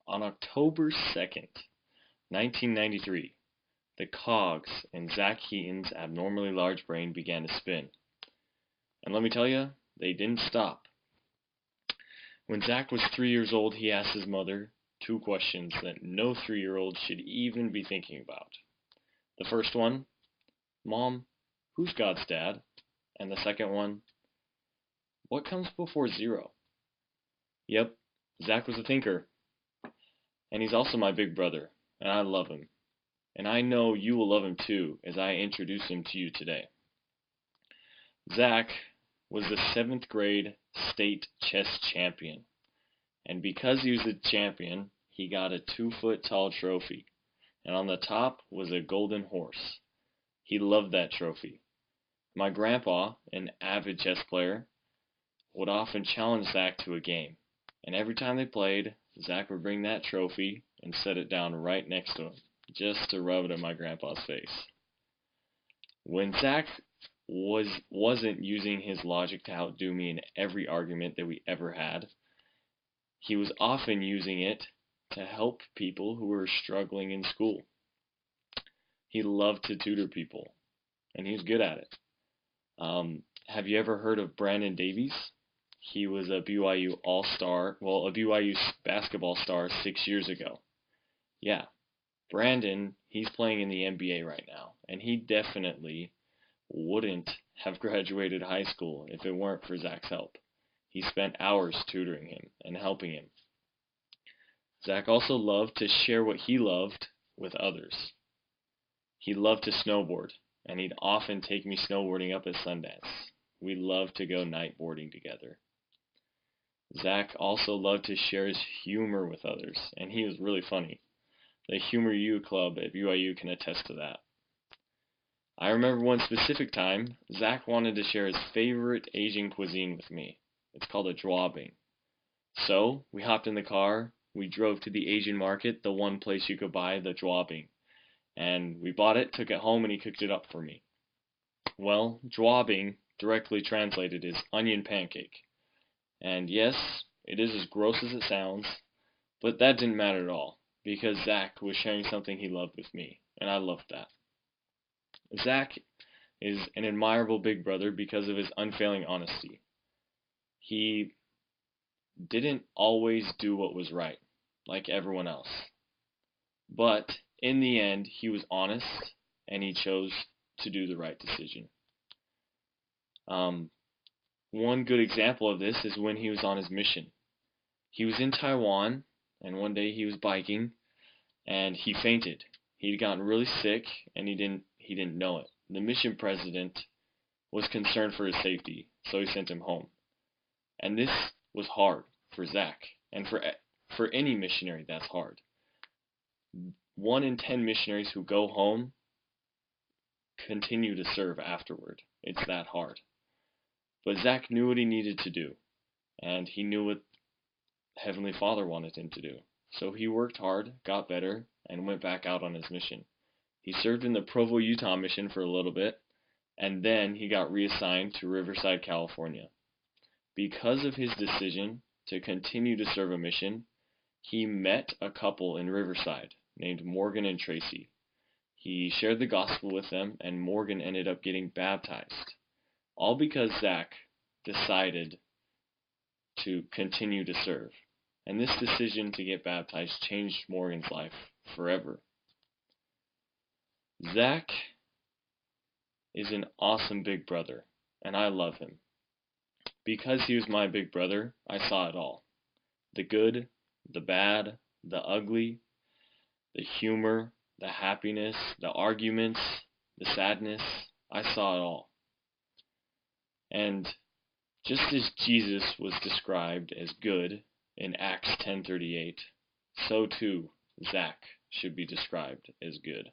On October 2nd, 1993, the cogs in Zach Heaton's abnormally large brain began to spin. And let me tell you, they didn't stop. When Zach was 3 years old, he asked his mother two questions that no 3-year-old should even be thinking about. The first one, Mom, who's God's dad? And the second one, what comes before zero? Yep, Zach was a thinker. And he's also my big brother, and I love him. And I know you will love him too as I introduce him to you today. Zach was the 7th grade state chess champion. And because he was a champion, he got a 2-foot tall trophy. And on the top was a golden horse. He loved that trophy. My grandpa, an avid chess player, would often challenge Zach to a game. And every time they played, Zach would bring that trophy and set it down right next to him, just to rub it in my grandpa's face. When Zach wasn't using his logic to outdo me in every argument that we ever had, he was often using it to help people who were struggling in school. He loved to tutor people, and he was good at it. Have you ever heard of Brandon Davies? He was a BYU All-Star, well, a BYU basketball star 6 years ago. Yeah, Brandon, he's playing in the NBA right now, and he definitely wouldn't have graduated high school if it weren't for Zach's help. He spent hours tutoring him and helping him. Zach also loved to share what he loved with others. He loved to snowboard, and he'd often take me snowboarding up at Sundance. We loved to go nightboarding together. Zach also loved to share his humor with others, and he was really funny. The Humor U Club at BYU can attest to that. I remember one specific time, Zach wanted to share his favorite Asian cuisine with me. It's called a drawbing. So, we hopped in the car, we drove to the Asian market, the one place you could buy the drawbing. And we bought it, took it home, and he cooked it up for me. Well, drawbing, directly translated, is onion pancake. And yes, it is as gross as it sounds, but that didn't matter at all, because Zach was sharing something he loved with me, and I loved that. Zach is an admirable big brother because of his unfailing honesty. He didn't always do what was right, like everyone else. But in the end, he was honest, and he chose to do the right decision. One good example of this is when he was on his mission. He was in Taiwan, and one day he was biking, and he fainted. He'd gotten really sick, and he didn't know it. The mission president was concerned for his safety, so he sent him home. And this was hard for Zach, and for any missionary, that's hard. 1 in 10 missionaries who go home continue to serve afterward. It's that hard. But Zach knew what he needed to do, and he knew what Heavenly Father wanted him to do. So he worked hard, got better, and went back out on his mission. He served in the Provo, Utah mission for a little bit, and then he got reassigned to Riverside, California. Because of his decision to continue to serve a mission, he met a couple in Riverside named Morgan and Tracy. He shared the gospel with them, and Morgan ended up getting baptized. All because Zach decided to continue to serve. And this decision to get baptized changed Morgan's life forever. Zach is an awesome big brother, and I love him. Because he was my big brother, I saw it all. The good, the bad, the ugly, the humor, the happiness, the arguments, the sadness. I saw it all. And just as Jesus was described as good in Acts 10:38, so too Zach should be described as good.